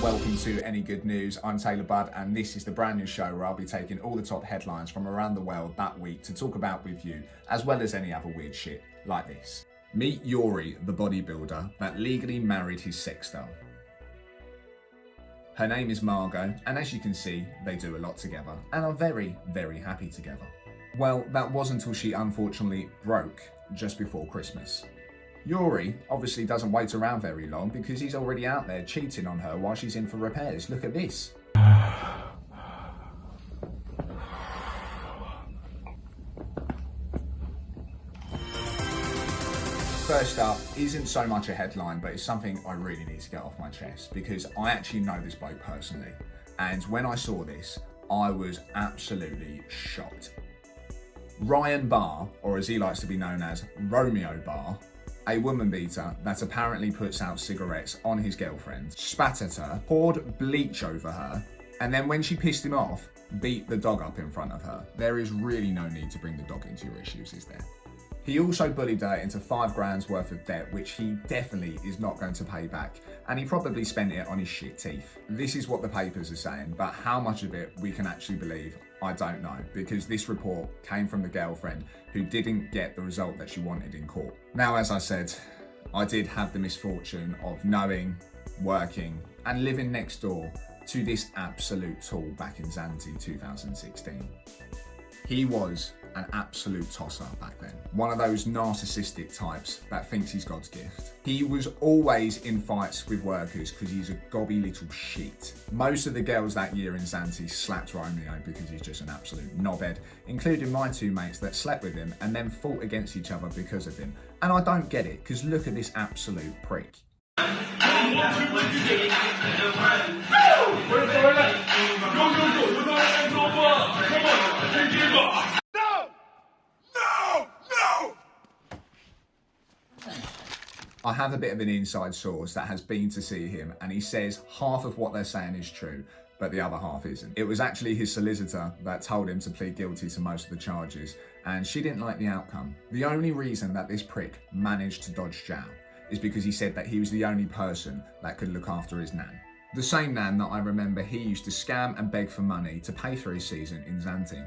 welcome to Any Good News. I'm Taylor Budd, and this is the brand new show where I'll be taking all the top headlines from around the world that week to talk about with you, as well as any other weird shit like this. Meet Yuri, the bodybuilder that legally married his sex doll. Her name is Margot, and as you can see, they do a lot together and are very, very happy together. Well, that was until she unfortunately broke just before Christmas. Yuri obviously doesn't wait around very long because he's already out there cheating on her while she's in for repairs. Look at this. First up isn't so much a headline, but it's something I really need to get off my chest because I actually know this bloke personally. And when I saw this, I was absolutely shocked. Ryan Barr, or as he likes to be known as Romeo Barr, a woman beater that apparently puts out cigarettes on his girlfriend, spat at her, poured bleach over her, and then when she pissed him off, beat the dog up in front of her. There is really no need to bring the dog into your issues, is there? He also bullied her into $5,000 worth of debt, which he definitely is not going to pay back, and he probably spent it on his shit teeth. This is what the papers are saying, but how much of it we can actually believe, I don't know, because this report came from the girlfriend who didn't get the result that she wanted in court. Now, as I said, I did have the misfortune of knowing, working, and living next door to this absolute tool back in Zante 2016. He was an absolute tosser back then. One of those narcissistic types that thinks he's God's gift. He was always in fights with workers because he's a gobby little shit. Most of the girls that year in Zante slapped Romeo because he's just an absolute knobhead, including my two mates that slept with him and then fought against each other because of him. And I don't get it, because look at this absolute prick. I have a bit of an inside source that has been to see him, and he says half of what they're saying is true, but the other half isn't. It was actually his solicitor that told him to plead guilty to most of the charges, and she didn't like the outcome. The only reason that this prick managed to dodge jail is because he said that he was the only person that could look after his nan. The same nan that I remember he used to scam and beg for money to pay for his season in Zante.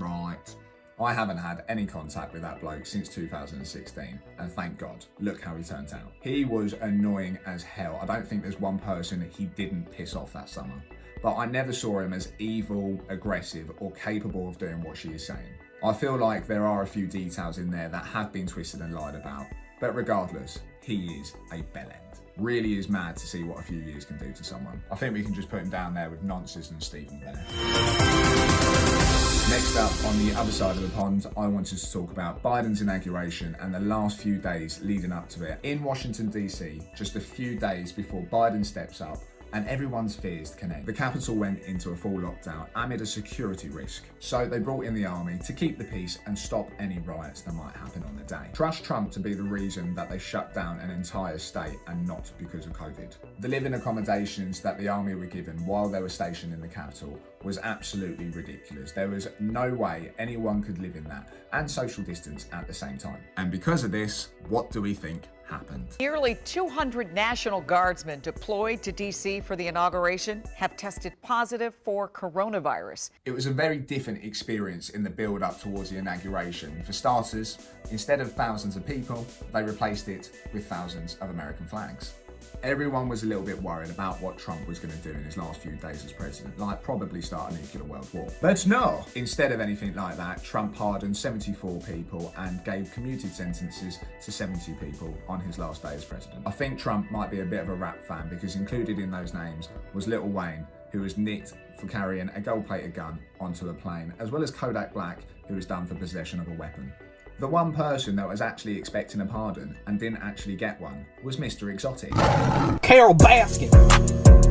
Right. I haven't had any contact with that bloke since 2016, and thank God, look how he turned out. He was annoying as hell. I don't think there's one person he didn't piss off that summer, but I never saw him as evil, aggressive, or capable of doing what she is saying. I feel like there are a few details in there that have been twisted and lied about, but regardless, he is a bellend. Really is mad to see what a few years can do to someone. I think we can just put him down there with nonsense and Stephen there. Next up, on the other side of the pond, I wanted to talk about Biden's inauguration and the last few days leading up to it. In Washington, D.C., just a few days before Biden steps up, and everyone's fears connect. The capital went into a full lockdown amid a security risk. So they brought in the army to keep the peace and stop any riots that might happen on the day. Trust Trump to be the reason that they shut down an entire state and not because of COVID. The living accommodations that the army were given while they were stationed in the capital was absolutely ridiculous. There was no way anyone could live in that and social distance at the same time. And because of this, what do we think happened? Nearly 200 National Guardsmen deployed to D.C. for the inauguration have tested positive for coronavirus. It was a very different experience in the build-up towards the inauguration. For starters, instead of thousands of people, they replaced it with thousands of American flags. Everyone was a little bit worried about what Trump was going to do in his last few days as president, like probably start a nuclear world war. But no! Instead of anything like that, Trump pardoned 74 people and gave commuted sentences to 70 people on his last day as president. I think Trump might be a bit of a rap fan because included in those names was Lil Wayne, who was nicked for carrying a gold-plated gun onto a plane, as well as Kodak Black, who was done for possession of a weapon. The one person that was actually expecting a pardon and didn't actually get one was Mr. Exotic. Carol Baskin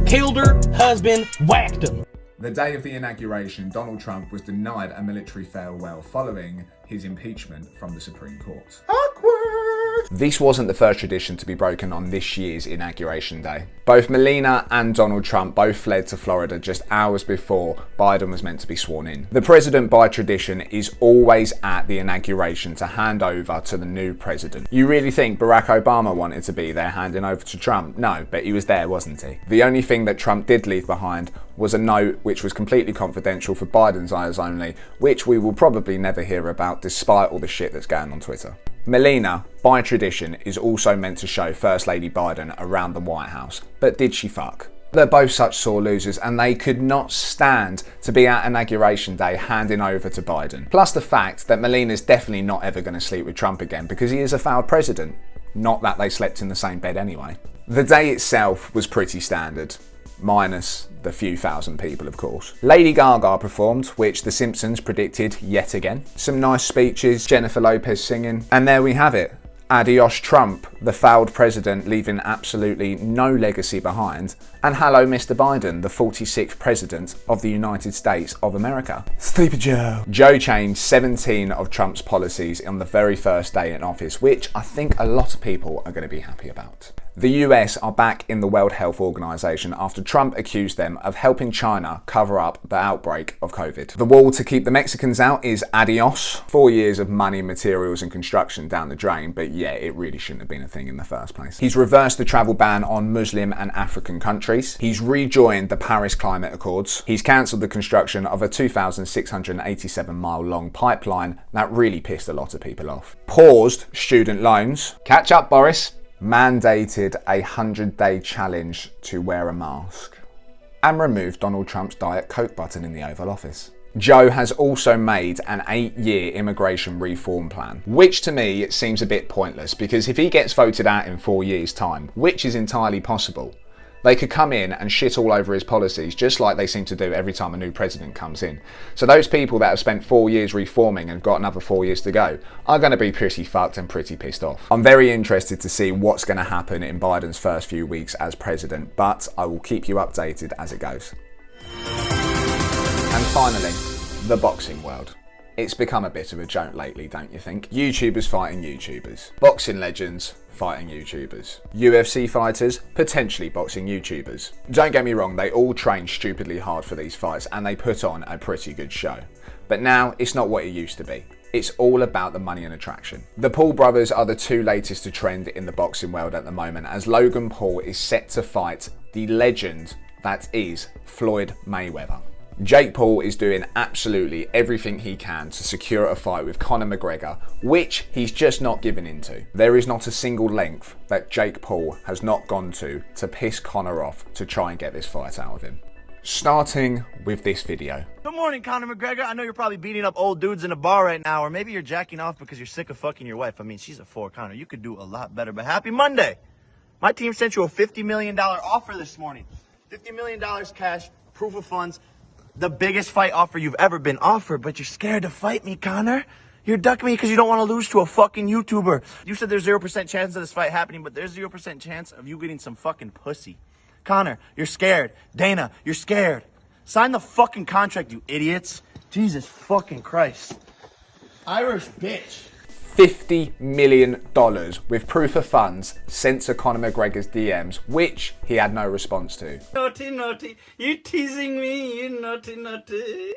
killed her husband, whacked him. The day of the inauguration, Donald Trump was denied a military farewell following his impeachment from the Supreme Court. Awkward! This wasn't the first tradition to be broken on this year's Inauguration Day. Both Melania and Donald Trump both fled to Florida just hours before Biden was meant to be sworn in. The president, by tradition, is always at the inauguration to hand over to the new president. You really think Barack Obama wanted to be there handing over to Trump? No, but he was there, wasn't he? The only thing that Trump did leave behind was a note which was completely confidential for Biden's eyes only, which we will probably never hear about despite all the shit that's going on Twitter. Melania, by tradition, is also meant to show First Lady Biden around the White House, but did she fuck? They're both such sore losers and they could not stand to be at Inauguration Day handing over to Biden. Plus the fact that Melania's definitely not ever going to sleep with Trump again because he is a failed president. Not that they slept in the same bed anyway. The day itself was pretty standard. Minus the few thousand people, of course. Lady Gaga performed, which The Simpsons predicted yet again. Some nice speeches, Jennifer Lopez singing, and there we have it. Adios Trump, the failed president leaving absolutely no legacy behind, and hello Mr. Biden, the 46th president of the United States of America. Sleepy Joe. Joe changed 17 of Trump's policies on the very first day in office, which I think a lot of people are going to be happy about. The US are back in the World Health Organization after Trump accused them of helping China cover up the outbreak of COVID. The wall to keep the Mexicans out is adios. 4 years of money, materials and construction down the drain, but yeah, it really shouldn't have been a thing in the first place. He's reversed the travel ban on Muslim and African countries. He's rejoined the Paris Climate Accords. He's cancelled the construction of a 2,687 mile long pipeline that really pissed a lot of people off. Paused student loans. Catch up, Boris. Mandated a 100-day challenge to wear a mask, and removed Donald Trump's Diet Coke button in the Oval Office. Joe has also made an 8-year immigration reform plan, which to me seems a bit pointless because if he gets voted out in 4 years' time, which is entirely possible, they could come in and shit all over his policies just like they seem to do every time a new president comes in. So those people that have spent 4 years reforming and have got another 4 years to go are going to be pretty fucked and pretty pissed off. I'm very interested to see what's going to happen in Biden's first few weeks as president, but I will keep you updated as it goes. And finally, the boxing world. It's become a bit of a joke lately, don't you think? YouTubers fighting YouTubers. Boxing legends fighting YouTubers. UFC fighters potentially boxing YouTubers. Don't get me wrong, they all train stupidly hard for these fights and they put on a pretty good show. But now it's not what it used to be. It's all about the money and attraction. The Paul brothers are the two latest to trend in the boxing world at the moment, as Logan Paul is set to fight the legend that is Floyd Mayweather. Jake Paul is doing absolutely everything he can to secure a fight with Conor McGregor, which he's just not given into. There is not a single length that Jake Paul has not gone to piss Conor off to try and get this fight out of him. Starting with this video. Good morning, Conor McGregor. I know you're probably beating up old dudes in a bar right now, or maybe you're jacking off because you're sick of fucking your wife. I mean, she's a 4, Conor. You could do a lot better, but happy Monday. My team sent you a $50 million offer this morning. $50 million cash, proof of funds. The biggest fight offer you've ever been offered, but you're scared to fight me, Conor. You're ducking me because you don't want to lose to a fucking YouTuber. You said there's 0% chance of this fight happening, but there's 0% chance of you getting some fucking pussy. Conor, you're scared. Dana, you're scared. Sign the fucking contract, you idiots. Jesus fucking Christ. Irish bitch. $50 million with proof of funds sent to Conor McGregor's DMs, which he had no response to. Naughty, naughty. You teasing me, you naughty, naughty.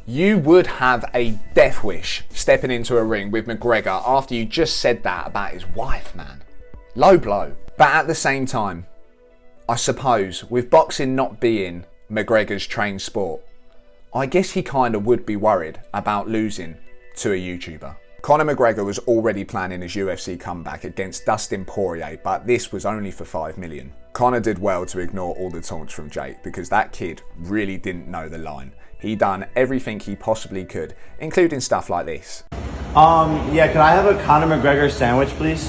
You would have a death wish stepping into a ring with McGregor after you just said that about his wife, man. Low blow. But at the same time, I suppose, with boxing not being McGregor's trained sport, I guess he kind of would be worried about losing to a YouTuber. Conor McGregor was already planning his UFC comeback against Dustin Poirier, but this was only for $5 million. Conor did well to ignore all the taunts from Jake because that kid really didn't know the line. He done everything he possibly could, including stuff like this. Yeah, could I have a Conor McGregor sandwich, please?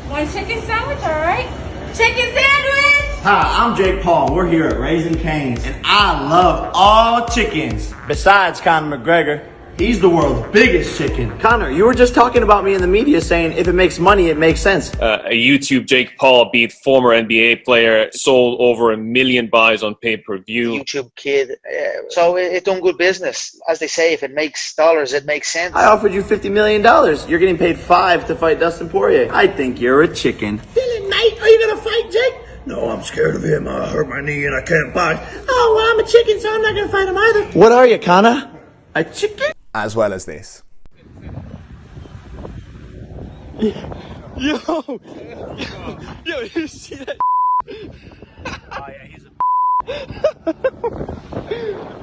One chicken sandwich, all right? Chicken sandwich! Hi, I'm Jake Paul. We're here at Raising Cane's, and I love all chickens. Besides Conor McGregor. He's the world's biggest chicken. Conor, you were just talking about me in the media saying if it makes money, it makes sense. A YouTube Jake Paul beat former NBA player, sold over 1 million buys on pay-per-view. YouTube kid. So it done good business. As they say, if it makes dollars, it makes sense. I offered you $50 million. You're getting paid $5 to fight Dustin Poirier. I think you're a chicken. Dylan, mate, are you going to fight Jake? No, I'm scared of him. I hurt my knee and I can't fight. Oh, well, I'm a chicken, so I'm not going to fight him either. What are you, Conor? A chicken? As well as this. Yo, you see that? Oh, yeah, he's a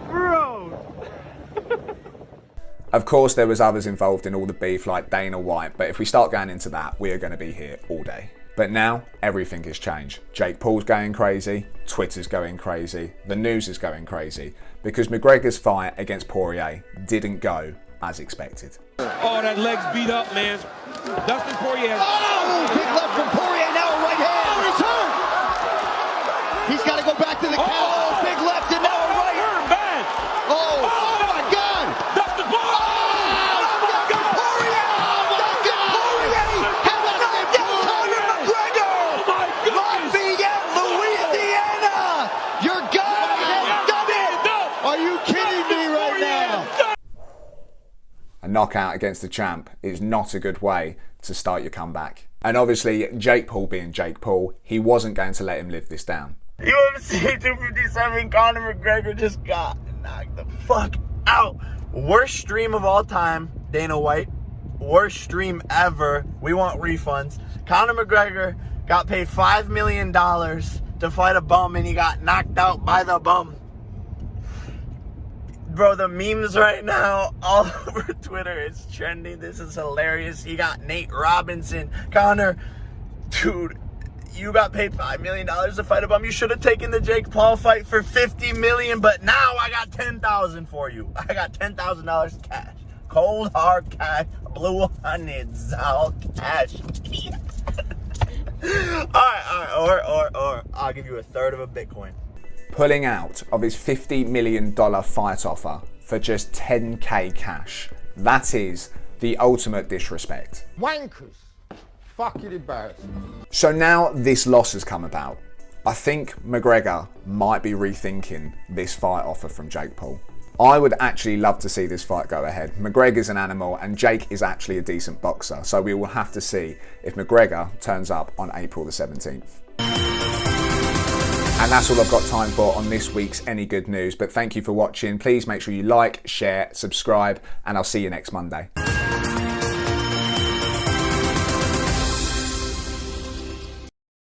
Bro. Of course, there was others involved in all the beef like Dana White, but if we start going into that, we are going to be here all day. But now, everything has changed. Jake Paul's going crazy, Twitter's going crazy, the news is going crazy, because McGregor's fight against Poirier didn't go as expected. Oh, that leg's beat up, man. Dustin Poirier. Oh, big left from Poirier, now a right hand. Oh, it's hurt. He's got to go back to the count. Oh, big left and now a right. Hurt bad. Oh, my God. Dustin Poirier. A knockout against the champ is not a good way to start your comeback. And obviously, Jake Paul being Jake Paul, he wasn't going to let him live this down. UFC 257, Conor McGregor just got knocked the fuck out. Worst stream of all time, Dana White. Worst stream ever. We want refunds. Conor McGregor got paid $5 million to fight a bum and he got knocked out by the bum. Bro, the memes right now all over Twitter, it's trending. This is hilarious. He got Nate Robinson. Conor, dude, you got paid $5 million to fight a bum. You should have taken the Jake Paul fight for $50 million, but now I got $10,000 for you. I got $10,000 cash. Cold hard cash, blue hundreds, all cash. Alright, or I'll give you a third of a Bitcoin. Pulling out of his $50 million fight offer for just 10k cash. That is the ultimate disrespect. Wankers. Fucking embarrassing. So now this loss has come about. I think McGregor might be rethinking this fight offer from Jake Paul. I would actually love to see this fight go ahead. McGregor's an animal and Jake is actually a decent boxer, so we will have to see if McGregor turns up on April the 17th. And that's all I've got time for on this week's Any Good News, but thank you for watching. Please make sure you like, share, subscribe, and I'll see you next Monday.